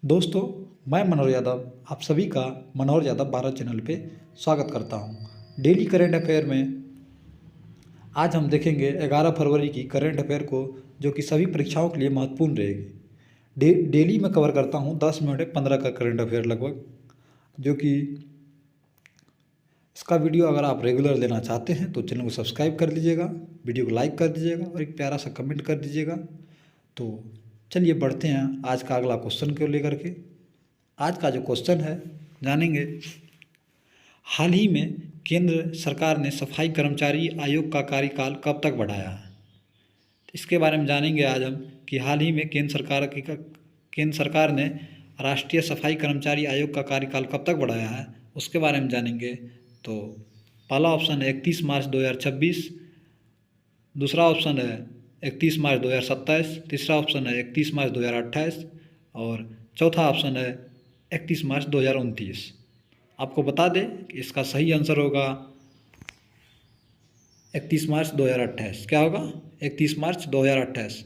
दोस्तों, मैं मनोहर यादव आप सभी का मनोहर यादव भारत चैनल पे स्वागत करता हूँ। डेली करंट अफेयर में आज हम देखेंगे 11 फरवरी की करंट अफेयर को, जो कि सभी परीक्षाओं के लिए महत्वपूर्ण रहेगी। डेली में कवर करता हूँ 10 मिनट में 15 का करंट अफेयर लगभग, जो कि इसका वीडियो अगर आप रेगुलर लेना चाहते हैं तो चैनल को सब्सक्राइब कर लीजिएगा, वीडियो को लाइक कर दीजिएगा और एक प्यारा सा कमेंट कर दीजिएगा। तो चलिए बढ़ते हैं आज का अगला क्वेश्चन को लेकर के। आज का जो क्वेश्चन है जानेंगे, हाल ही में केंद्र सरकार ने सफाई कर्मचारी आयोग का कार्यकाल कब तक बढ़ाया है। इसके बारे में जानेंगे आज हम कि हाल ही में केंद्र सरकार ने राष्ट्रीय सफाई कर्मचारी आयोग का कार्यकाल कब तक बढ़ाया है, उसके बारे में जानेंगे। तो पहला ऑप्शन है 31 मार्च 2026, दूसरा ऑप्शन है 31 मार्च 2027, तीसरा ऑप्शन है 31 मार्च 2028 और चौथा ऑप्शन है 31 मार्च 2029। आपको बता दें कि इसका सही आंसर होगा 31 मार्च 2028। क्या होगा? 31 मार्च 2028।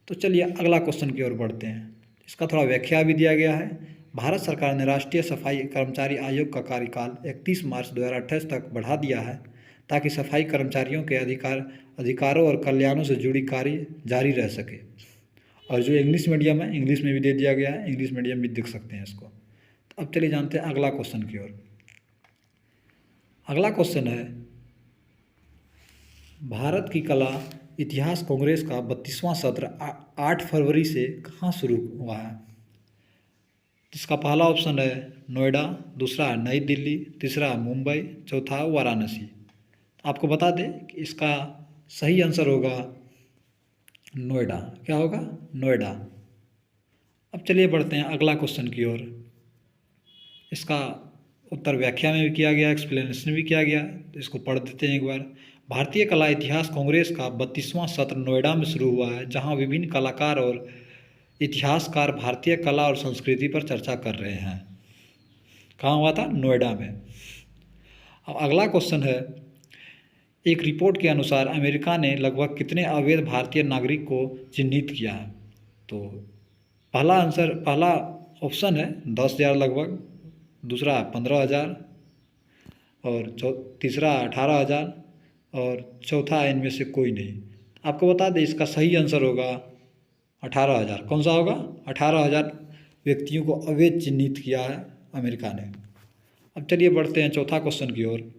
तो चलिए अगला क्वेश्चन की ओर बढ़ते हैं। इसका थोड़ा व्याख्या भी दिया गया है। भारत सरकार ने राष्ट्रीय सफाई कर्मचारी आयोग का कार्यकाल 31 मार्च 2028 तक बढ़ा दिया है ताकि सफाई कर्मचारियों के अधिकारों और कल्याणों से जुड़ी कार्य जारी रह सके। और जो इंग्लिश मीडियम है, इंग्लिश में भी दे दिया गया है, इंग्लिश मीडियम भी देख सकते हैं इसको। तो अब चलिए जानते हैं अगला क्वेश्चन की ओर। अगला क्वेश्चन है, भारत की कला इतिहास कांग्रेस का 32वां सत्र 8 फरवरी से कहाँ शुरू हुआ है। इसका पहला ऑप्शन है नोएडा, दूसरा है नई दिल्ली, तीसरा है मुंबई, चौथा है वाराणसी। आपको बता दें कि इसका सही आंसर होगा नोएडा। क्या होगा? नोएडा। अब चलिए बढ़ते हैं अगला क्वेश्चन की ओर। इसका उत्तर व्याख्या में भी किया गया, एक्सप्लेनेशन भी किया गया, तो इसको पढ़ देते हैं एक बार। भारतीय कला इतिहास कांग्रेस का 32वां सत्र नोएडा में शुरू हुआ है, जहां विभिन्न कलाकार और इतिहासकार भारतीय कला और संस्कृति पर चर्चा कर रहे हैं। कहाँ हुआ था? नोएडा में। अब अगला क्वेश्चन है, एक रिपोर्ट के अनुसार अमेरिका ने लगभग कितने अवैध भारतीय नागरिक को चिन्हित किया है। तो पहला ऑप्शन है 10,000 लगभग, दूसरा 15,000 और तीसरा 18,000 और चौथा इनमें से कोई नहीं। आपको बता दें इसका सही आंसर होगा 18,000। कौन सा होगा? 18,000 व्यक्तियों को अवैध चिन्हित किया है अमेरिका ने। अब चलिए बढ़ते हैं चौथा क्वेश्चन की ओर।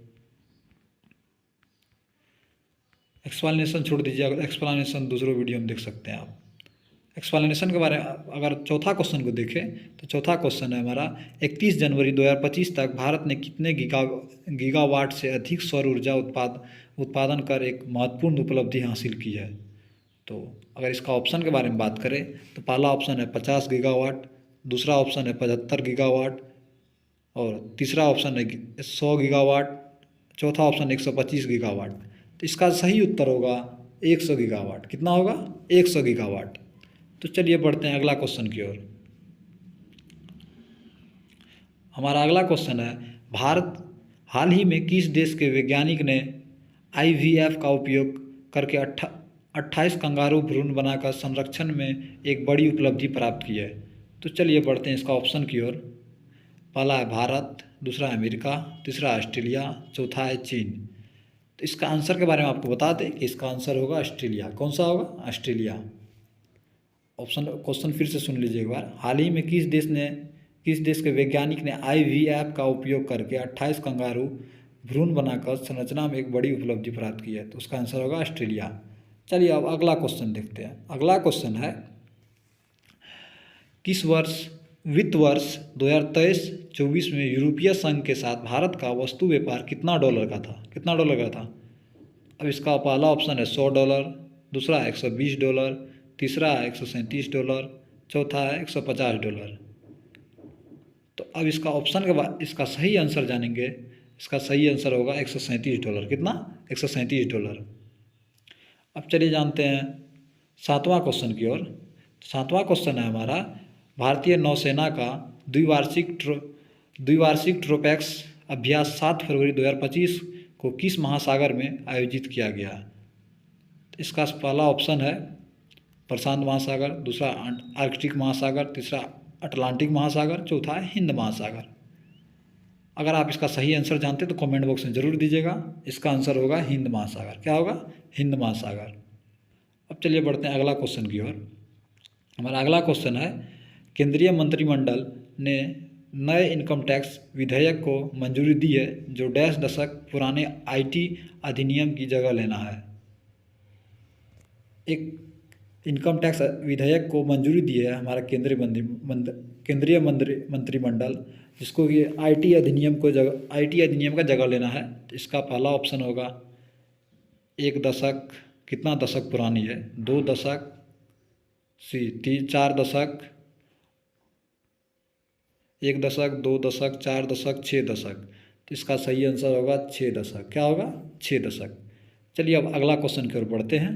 एक्सप्लेनेशन छोड़ दीजिए, अगर एक्सप्लेनेशन दूसरों वीडियो में देख सकते हैं आप। एक्सप्लेनेशन के बारे में अगर चौथा क्वेश्चन को देखें तो चौथा क्वेश्चन है हमारा, 31 जनवरी 2025 तक भारत ने कितने गीगावाट से अधिक सौर ऊर्जा उत्पादन कर एक महत्वपूर्ण उपलब्धि हासिल की है। तो अगर इसका ऑप्शन के बारे में बात करें तो पहला ऑप्शन है 50 गीगावाट, दूसरा ऑप्शन है 75 गीगावाट और तीसरा ऑप्शन है 100 गीगावाट, चौथा ऑप्शन 125 गीगावाट। तो इसका सही उत्तर होगा 100 गीगावाट। कितना होगा? 100 गीगावाट। तो चलिए बढ़ते हैं अगला क्वेश्चन की ओर। हमारा अगला क्वेश्चन है, भारत हाल ही में किस देश के वैज्ञानिक ने IVF का उपयोग करके 28 कंगारू भ्रूण बनाकर संरक्षण में एक बड़ी उपलब्धि प्राप्त की है। तो चलिए बढ़ते हैं इसका ऑप्शन की ओर। पहला है भारत, दूसरा है अमेरिका, तीसरा है ऑस्ट्रेलिया, चौथा है चीन। तो इसका आंसर के बारे में आपको बता दें कि इसका आंसर होगा ऑस्ट्रेलिया। कौन सा होगा? ऑस्ट्रेलिया। क्वेश्चन फिर से सुन लीजिए एक बार। हाल ही में किस देश के वैज्ञानिक ने IVF का उपयोग करके 28 कंगारू भ्रूण बनाकर संरचना में एक बड़ी उपलब्धि प्राप्त की है। तो उसका आंसर होगा ऑस्ट्रेलिया। चलिए अब अगला क्वेश्चन देखते हैं। अगला क्वेश्चन है, किस वित्त वर्ष 2023-24 में यूरोपीय संघ के साथ भारत का वस्तु व्यापार कितना डॉलर का था? अब इसका पहला ऑप्शन है $100, दूसरा है $120, तीसरा है $137, चौथा है $150। तो अब इसका ऑप्शन के बाद इसका सही आंसर जानेंगे। इसका सही आंसर होगा $137। कितना? $137। अब चलिए जानते हैं सातवां क्वेश्चन की ओर। सातवां क्वेश्चन है हमारा, भारतीय नौसेना का द्विवार्षिक ट्रोपैक्स अभ्यास 7 फरवरी 2025 को किस महासागर में आयोजित किया गया। इसका पहला ऑप्शन है प्रशांत महासागर, दूसरा आर्कटिक महासागर, तीसरा अटलांटिक महासागर, चौथा है हिंद महासागर। अगर आप इसका सही आंसर जानते हैं तो कमेंट बॉक्स में ज़रूर दीजिएगा। इसका आंसर होगा हिंद महासागर। क्या होगा? हिंद महासागर। अब चलिए बढ़ते हैं अगला क्वेश्चन की ओर। हमारा अगला क्वेश्चन है, केंद्रीय मंत्रिमंडल ने नए इनकम टैक्स विधेयक को मंजूरी दी है जो डैश दशक पुराने आईटी अधिनियम की जगह लेना है। एक इनकम टैक्स विधेयक को मंजूरी दी है हमारा केंद्रीय मंत्रिमंडल, जिसको ये आईटी अधिनियम का जगह लेना है। तो इसका पहला ऑप्शन होगा एक दशक, कितना दशक पुरानी है? 2 दशक, 4 दशक, 1 दशक, 2 दशक, 4 दशक, 6 दशक। तो इसका सही आंसर होगा 6 दशक। क्या होगा? 6 दशक। चलिए अब अगला क्वेश्चन की ओर बढ़ते हैं।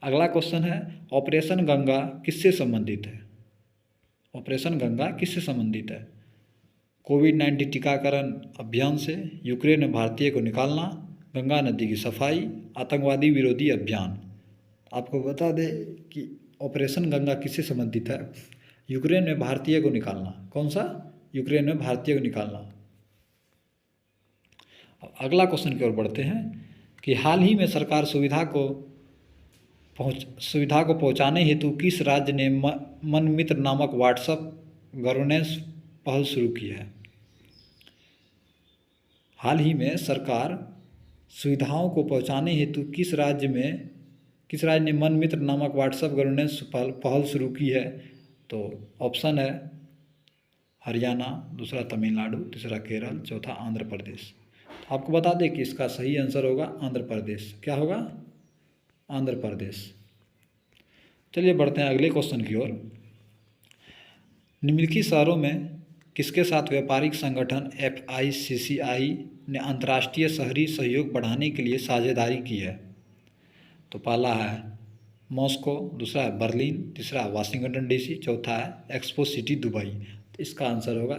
अगला क्वेश्चन है, ऑपरेशन गंगा किससे संबंधित है? ऑपरेशन गंगा किससे संबंधित है? कोविड-19 टीकाकरण अभियान से, यूक्रेन में भारतीय को निकालना, गंगा नदी की सफाई, आतंकवादी विरोधी अभियान। आपको बता दें कि ऑपरेशन गंगा किससे संबंधित है? यूक्रेन में भारतीय को निकालना। कौन सा? यूक्रेन में भारतीय को निकालना। अगला क्वेश्चन की ओर बढ़ते हैं कि हाल ही में सरकार सुविधा को पहुंचाने हेतु किस राज्य ने मन मित्र नामक व्हाट्सएप गवर्नेंस पहल शुरू की है? हाल ही में सरकार सुविधाओं को पहुंचाने हेतु किस राज्य ने मन मित्र नामक व्हाट्सएप गवर्नेंस पहल शुरू की है? तो ऑप्शन है हरियाणा, दूसरा तमिलनाडु, तीसरा केरल, चौथा आंध्र प्रदेश। तो आपको बता दें कि इसका सही आंसर होगा आंध्र प्रदेश। क्या होगा? आंध्र प्रदेश। चलिए बढ़ते हैं अगले क्वेश्चन की ओर। निम्नलिखित शहरों में किसके साथ व्यापारिक संगठन FICCI ने अंतर्राष्ट्रीय शहरी सहयोग बढ़ाने के लिए साझेदारी की है? तो पहला है मॉस्को, दूसरा है बर्लिन, तीसरा है वाशिंगटन DC, चौथा है एक्सपो सिटी दुबई। तो इसका आंसर होगा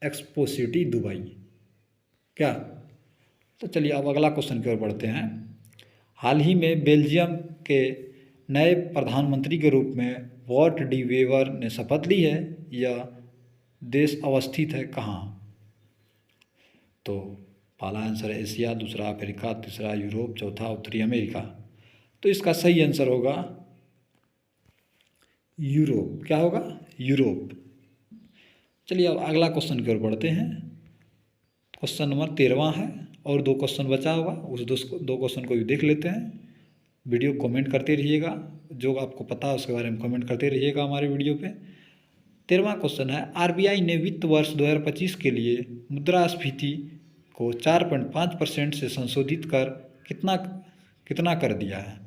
एक्सपो सिटी दुबई। क्या? तो चलिए अब अगला क्वेश्चन की ओर बढ़ते हैं। हाल ही में बेल्जियम के नए प्रधानमंत्री के रूप में वॉट डी वेवर ने शपथ ली है। यह देश अवस्थित है कहाँ? तो पहला आंसर है एशिया, दूसरा अफ्रीका, तीसरा यूरोप, चौथा उत्तरी अमेरिका। तो इसका सही आंसर होगा यूरोप। क्या होगा? यूरोप। चलिए अब अगला क्वेश्चन की ओर बढ़ते हैं। क्वेश्चन नंबर 13वां है और 2 क्वेश्चन बचा होगा, उस 2 क्वेश्चन को भी देख लेते हैं। वीडियो कमेंट करते रहिएगा, जो आपको पता है उसके बारे में कमेंट करते रहिएगा हमारे वीडियो पे। 13वां क्वेश्चन है, RBI ने वित्त वर्ष 2025 के लिए मुद्रास्फीति को 4.5% से संशोधित कर कितना कर दिया है?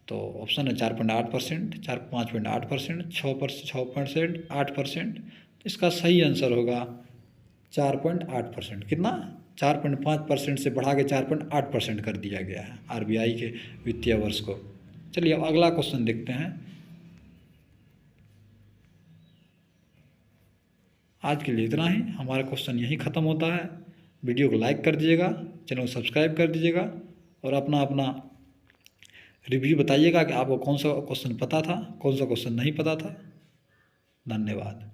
तो ऑप्शन है 4.8%, 5.8%, 6%, 8%। इसका सही आंसर होगा 4.8%। कितना? 4.5% से बढ़ा के 4.8% कर दिया गया है RBI के वित्तीय वर्ष को। चलिए अब अगला क्वेश्चन देखते हैं। आज के लिए इतना ही। हमारा क्वेश्चन यहीं ख़त्म होता है। वीडियो को लाइक कर दीजिएगा, चैनल को सब्सक्राइब कर दीजिएगा और अपना रिव्यू बताइएगा कि आपको कौन सा क्वेश्चन पता था, कौन सा क्वेश्चन नहीं पता था। धन्यवाद।